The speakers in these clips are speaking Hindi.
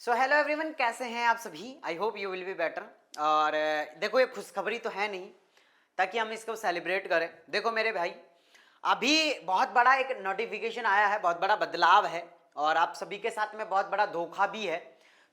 सो हेलो एवरीवन, कैसे हैं आप सभी। I hope you will be better. और देखो, ये खुशखबरी तो है नहीं ताकि हम इसको सेलिब्रेट करें। देखो मेरे भाई, अभी बहुत बड़ा एक नोटिफिकेशन आया है, बहुत बड़ा बदलाव है और आप सभी के साथ में बहुत बड़ा धोखा भी है।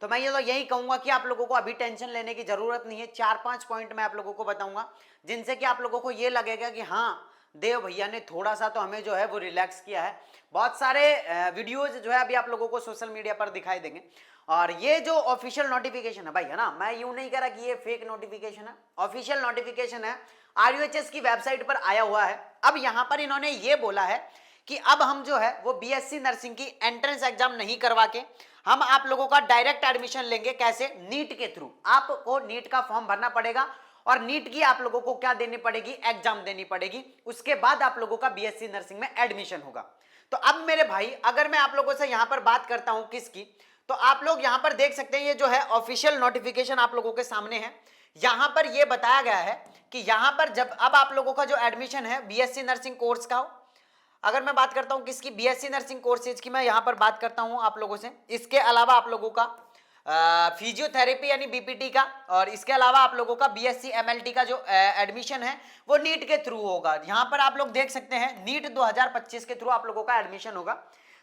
तो मैं ये तो यही कहूँगा कि आप लोगों को अभी टेंशन लेने की ज़रूरत नहीं है। 4-5 पॉइंट मैं आप लोगों को बताऊँगा जिनसे कि आप लोगों को ये लगेगा कि हाँ, देव भैया ने थोड़ा सा तो हमें जो है वो रिलैक्स किया है। बहुत सारे वीडियोज जो है अभी आप लोगों को सोशल मीडिया पर दिखाई देंगे। और ये जो ऑफिशियल नोटिफिकेशन है भाई, है ना, मैं यूं नहीं कह रहा कि ये फेक नोटिफिकेशन है, ऑफिशियल नोटिफिकेशन है, आरयूएचएस की वेबसाइट पर आया हुआ है। अब यहां पर इन्होंने ये बोला है कि अब हम जो है वो बीएससी नर्सिंग की एंट्रेंस एग्जाम नहीं करवा के हम आप लोगों का डायरेक्ट एडमिशन लेंगे। कैसे? नीट के थ्रू। आपको नीट का फॉर्म भरना पड़ेगा और नीट की आप लोगों को क्या देनी पड़ेगी? एग्जाम देनी पड़ेगी। उसके बाद आप लोगों का बीएससी नर्सिंग में एडमिशन होगा। तो अब मेरे भाई, अगर मैं आप लोगों से यहां पर बात करता हूं किसकी, तो आप लोग यहां पर देख सकते हैं, ये जो है ऑफिशियल नोटिफिकेशन आप लोगों के सामने है। यहां पर ये बताया गया है कि यहां पर जब अब आप लोगों का जो एडमिशन है बीएससी नर्सिंग कोर्स का, अगर मैं बात करता हूं किसकी, बीएससी नर्सिंग कोर्सेज की, मैं यहां पर बात करता हूं आप लोगों से। इसके अलावा आप लोगों का फिजियोथेरेपी यानी बीपीटी का, और इसके अलावा आप लोगों का बीएससी एमएलटी का जो एडमिशन है वो नीट के थ्रू होगा। यहां पर आप लोग देख सकते हैं नीट 2025 के थ्रू आप लोगों का एडमिशन होगा।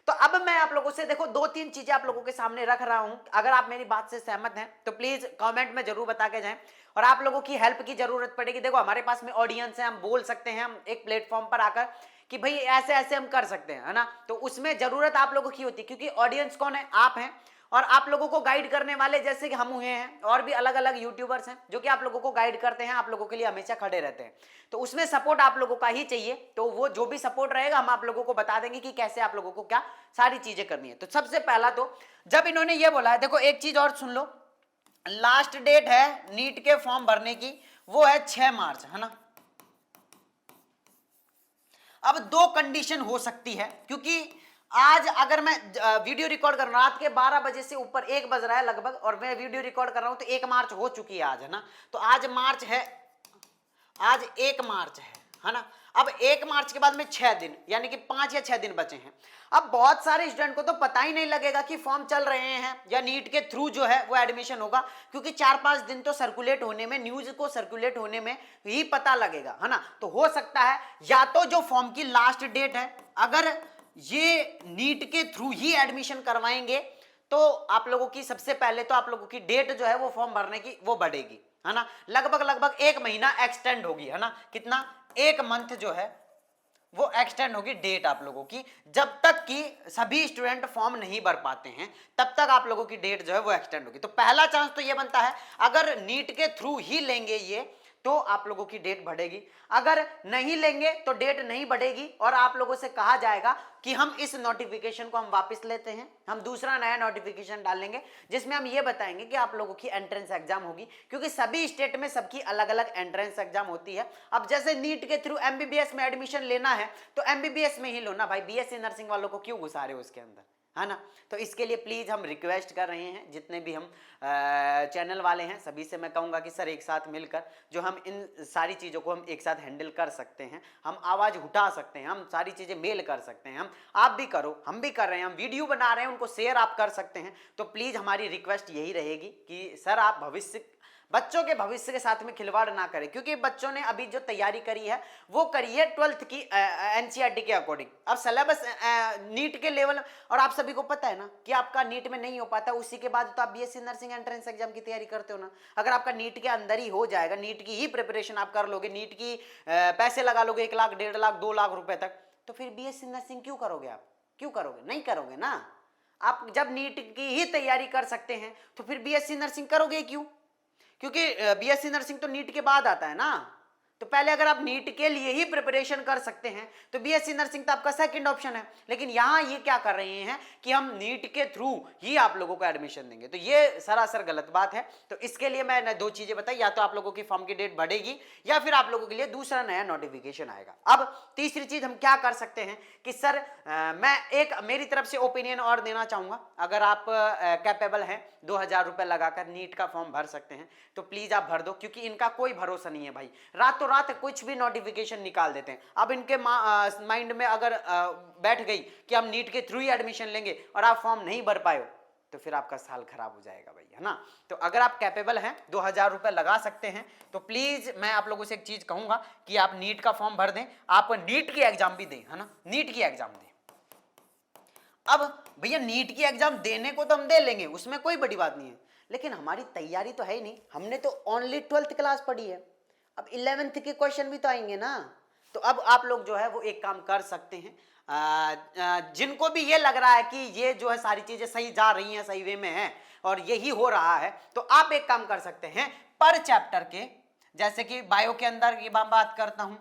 तो अब मैं आप लोगों से देखो 2-3 चीजें आप लोगों के सामने रख रहा हूं। अगर आप मेरी बात से सहमत हैं तो प्लीज कमेंट में जरूर बता के जाएं। और आप लोगों की हेल्प की जरूरत पड़ेगी। देखो, हमारे पास में ऑडियंस है, हम बोल सकते हैं, हम एक प्लेटफॉर्म पर आकर कि भाई ऐसे ऐसे हम कर सकते हैं, है ना। तो उसमें जरूरत आप लोगों की होती है, क्योंकि ऑडियंस कौन है? आप हैं। और आप लोगों को गाइड करने वाले जैसे कि हम हुए हैं, और भी अलग अलग यूट्यूबर्स हैं जो कि आप लोगों को गाइड करते हैं, आप लोगों के लिए हमेशा खड़े रहते हैं। तो उसमें सपोर्ट आप लोगों का ही चाहिए। तो वो जो भी सपोर्ट रहेगा हम आप लोगों को बता देंगे कि कैसे आप लोगों को क्या सारी चीजें करनी है। तो सबसे पहला तो जब इन्होंने ये बोला है, देखो एक चीज और सुन लो, लास्ट डेट है नीट के फॉर्म भरने की, वो है 6 मार्च, है ना। अब 2 कंडीशन हो सकती है, क्योंकि आज अगर मैं वीडियो रिकॉर्ड कर रहा हूं रात के 12 बजे से ऊपर 1 बज रहा है लगभग, और मैं वीडियो रिकॉर्ड कर रहा हूं तो 1 मार्च हो चुकी है आज, है ना। तो आज मार्च है, आज 1 मार्च है ना। अब 1 मार्च के बाद में 6 दिन, यानी कि 5 या 6 दिन बचे हैं। अब बहुत सारे स्टूडेंट को तो पता ही नहीं लगेगा कि फॉर्म चल रहे हैं या नीट के थ्रू जो है वो एडमिशन होगा, क्योंकि 4-5 दिन तो सर्कुलेट होने में, न्यूज को सर्कुलेट होने में ही पता लगेगा, है ना। तो हो सकता है या तो जो फॉर्म की लास्ट डेट है, अगर ये नीट के थ्रू ही एडमिशन करवाएंगे तो आप लोगों की सबसे पहले तो आप लोगों की डेट जो है वो फॉर्म भरने की वो बढ़ेगी, है ना। लगभग 1 महीना एक्सटेंड होगी, है ना। कितना? 1 मंथ जो है वो एक्सटेंड होगी डेट आप लोगों की। जब तक कि सभी स्टूडेंट फॉर्म नहीं भर पाते हैं तब तक आप लोगों की डेट जो है वो एक्सटेंड होगी। तो पहला चांस तो ये बनता है, अगर नीट के थ्रू ही लेंगे ये तो आप लोगों की डेट बढ़ेगी, अगर नहीं लेंगे तो डेट नहीं बढ़ेगी और आप लोगों से कहा जाएगा कि हम इस नोटिफिकेशन को हम वापस लेते हैं, हम दूसरा नया नोटिफिकेशन डालेंगे जिसमें हम ये बताएंगे कि आप लोगों की एंट्रेंस एग्जाम होगी, क्योंकि सभी स्टेट में सबकी अलग अलग एंट्रेंस एग्जाम होती है। अब जैसे नीट के थ्रू एमबीबीएस में एडमिशन लेना है तो एमबीबीएस में ही लो ना भाई, बीएससी नर्सिंग वालों को क्यों घुसा रहे हो उसके अंदर, है ना। तो इसके लिए प्लीज हम रिक्वेस्ट कर रहे हैं, जितने भी हम चैनल वाले हैं सभी से मैं कहूंगा कि सर एक साथ मिलकर जो हम इन सारी चीज़ों को हम एक साथ हैंडल कर सकते हैं, हम आवाज़ उठा सकते हैं, हम सारी चीज़ें मेल कर सकते हैं, हम आप भी करो, हम भी कर रहे हैं, हम वीडियो बना रहे हैं, उनको शेयर आप कर सकते हैं। तो प्लीज़ हमारी रिक्वेस्ट यही रहेगी कि सर आप भविष्य, बच्चों के भविष्य के साथ में खिलवाड़ ना करें, क्योंकि बच्चों ने अभी जो तैयारी करी है वो करी है 12th की एनसीईआरटी के अकॉर्डिंग। अब सिलेबस नीट के लेवल, और आप सभी को पता है ना कि आपका नीट में नहीं हो पाता, उसी के बाद तो आप बीएससी नर्सिंग एंट्रेंस एग्जाम की तैयारी करते हो ना। अगर आपका नीट के अंदर ही हो जाएगा, नीट की ही प्रिपरेशन आप कर लोगे, नीट की पैसे लगा लोगे 1 लाख, 1.5 लाख, 2 लाख रुपए तक, तो फिर बीएससी नर्सिंग क्यों करोगे? आप क्यों करोगे? नहीं करोगे ना। आप जब नीट की ही तैयारी कर सकते हैं तो फिर बीएससी नर्सिंग करोगे क्यों? क्योंकि बीएससी नर्सिंग तो नीट के बाद आता है ना। तो पहले अगर आप नीट के लिए ही प्रिपरेशन कर सकते हैं तो बीएससी नर्सिंग तो आपका सेकंड ऑप्शन है। लेकिन यहां ये क्या कर रहे हैं कि हम नीट के थ्रू ही आप लोगों को एडमिशन देंगे, तो ये सरासर गलत बात है। तो इसके लिए मैंने 2 चीजें बताई, या तो आप लोगों की फॉर्म की डेट बढ़ेगी या फिर आप लोगों के लिए दूसरा नया नोटिफिकेशन आएगा। अब तीसरी चीज हम क्या कर सकते हैं कि सर मैं एक मेरी तरफ से ओपिनियन और देना चाहूंगा, अगर आप कैपेबल हैं 2000 रुपए लगाकर नीट का फॉर्म भर सकते हैं तो प्लीज आप भर दो, क्योंकि इनका कोई भरोसा नहीं है भाई, रातों रात कुछ भी नोटिफिकेशन निकाल देते हैं। अब इनके माइंड में अगर बैठ गई कि हम नीट के थ्रू ही एडमिशन लेंगे और आप फॉर्म नहीं भर पाए तो फिर आपका साल खराब हो जाएगा भाई, है ना। तो अगर आप कैपेबल हैं, 2000 रुपए लगा सकते हैं, तो प्लीज मैं आप लोगों से एक चीज कहूंगा कि आप नीट का फॉर्म भर दें, आप नीट की एग्जाम भी दें, है ना, नीट की एग्जाम दें। अब भैया नीट की एग्जाम देने को तो हम दे लेंगे, उसमें कोई बड़ी बात नहीं है, लेकिन हमारी तैयारी तो है ही नहीं, हमने तो ओनली 12th क्लास पढ़ी है, अब 11th के क्वेश्चन भी तो आएंगे ना। तो अब आप लोग जो है वो एक काम कर सकते हैं, जिनको भी ये लग रहा है कि ये जो है सारी चीजें सही जा रही हैं, सही वे में है और यही हो रहा है, तो आप एक काम कर सकते हैं, पर चैप्टर के, जैसे कि बायो के अंदर की बात करता हूं,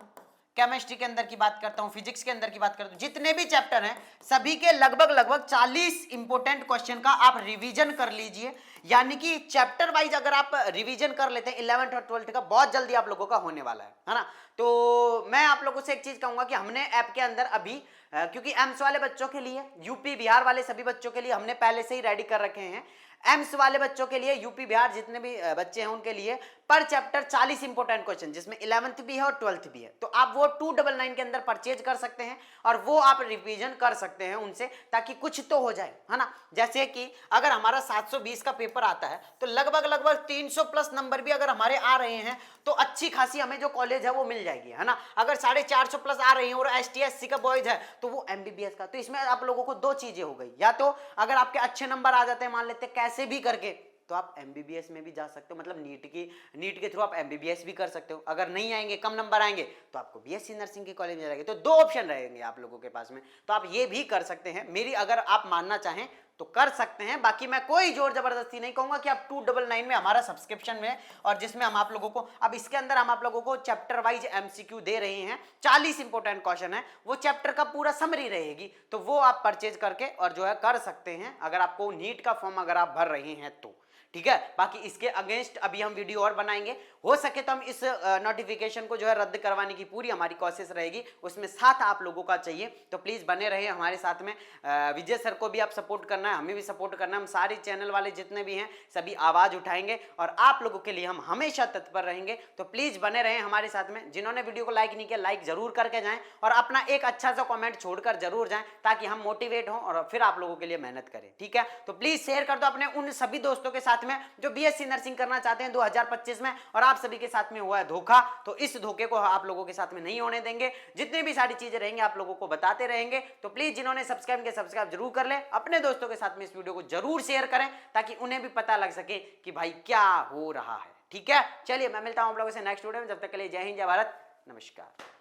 केमिस्ट्री के अंदर की बात करता हूं, फिजिक्स के अंदर की बात करता हूं, जितने भी चैप्टर हैं सभी के लगभग 40 इंपोर्टेंट क्वेश्चन का आप रिवीजन कर लीजिए। यानी कि चैप्टर वाइज अगर आप रिवीजन कर लेते हैं 11th और 12th का, बहुत जल्दी आप लोगों का होने वाला है ना। तो मैं आप लोगों से एक चीज कहूंगा कि हमने ऐप के अंदर अभी क्योंकि एम्स वाले बच्चों के लिए, यूपी बिहार वाले सभी बच्चों के लिए हमने पहले से ही रेडी कर रखे हैं, एम्स वाले बच्चों के लिए, यूपी बिहार जितने भी बच्चे हैं उनके लिए पर चैप्टर 40 इंपोर्टेंट क्वेश्चन, जिसमें 11th भी है और 12th भी है, तो आप वो 299 के अंदर परचेज कर सकते हैं और वो आप रिवीजन कर सकते हैं उनसे, ताकि कुछ तो हो जाए, है ना। जैसे कि अगर हमारा 720 का पेपर आता है तो लगभग 300 प्लस नंबर भी अगर हमारे आ रहे हैं तो अच्छी खासी हमें जो कॉलेज है वो मिल जाएगी, है ना। अगर 450 प्लस आ रही है और ST/SC का बॉयज है तो वो MBBS का, तो इसमें आप लोगों को दो चीजें हो गई, या तो अगर आपके अच्छे नंबर आ जाते हैं मान लेते कैसे भी करके, तो आप MBBS में भी जा सकते हो, मतलब नीट के थ्रू आप MBBS भी कर सकते हो। अगर नहीं आएंगे, कम नंबर आएंगे, तो आपको BSc नर्सिंग के कॉलेज में जाएंगे, तो दो ऑप्शन रहेंगे आप लोगों के पास में, तो आप ये भी कर सकते हैं। मेरी अगर आप मानना चाहें तो कर सकते हैं, बाकी मैं कोई जोर जबरदस्ती नहीं कहूंगा कि आप 299 में हमारा सब्सक्रिप्शन में, और जिसमें हम आप लोगों को, अब इसके अंदर हम आप लोगों को चैप्टर वाइज MCQ दे रहे हैं, 40 इंपोर्टेंट क्वेश्चन है, वो चैप्टर का पूरा समरी रहेगी, तो वो आप परचेज करके और जो है कर सकते हैं, अगर आपको नीट का फॉर्म अगर आप भर रहे हैं तो, ठीक है। बाकी इसके अगेंस्ट अभी हम वीडियो और बनाएंगे, हो सके तो हम इस नोटिफिकेशन को जो है रद्द करवाने की पूरी हमारी कोशिश रहेगी, उसमें साथ आप लोगों का चाहिए, तो प्लीज बने रहिए हमारे साथ में। विजय सर को भी आप सपोर्ट करना है, हमें भी सपोर्ट करना है, हम सारे चैनल वाले जितने भी हैं सभी आवाज उठाएंगे और आप लोगों के लिए हम हमेशा तत्पर रहेंगे, तो प्लीज बने रहें हमारे साथ में। जिन्होंने वीडियो को लाइक नहीं किया, लाइक जरूर करके जाएं और अपना एक अच्छा सा कॉमेंट छोड़कर जरूर जाएं, ताकि हम मोटिवेट हों और फिर आप लोगों के लिए मेहनत करें, ठीक है। तो प्लीज शेयर कर दो अपने उन सभी दोस्तों के साथ में जो BSc नर्सिंग करना चाहते हैं 2025 में, और आप सभी के साथ में हुआ है धोखा, तो इस धोखे को आप लोगों के साथ में नहीं होने देंगे। जितनी भी सारी चीजें रहेंगे आप लोगों को बताते रहेंगे, तो प्लीज जिन्होंने सब्सक्राइब किया सब्सक्राइब जरूर कर ले, अपने दोस्तों के साथ में इस वीडियो को जरूर शेयर करें, ताकि उन्हें भी पता लग सके कि भाई क्या हो रहा है, ठीक है। चलिए मैं मिलता हूं आप लोगों से नेक्स्ट वीडियो में, जब तक के लिए जय हिंद, जय भारत, नमस्कार।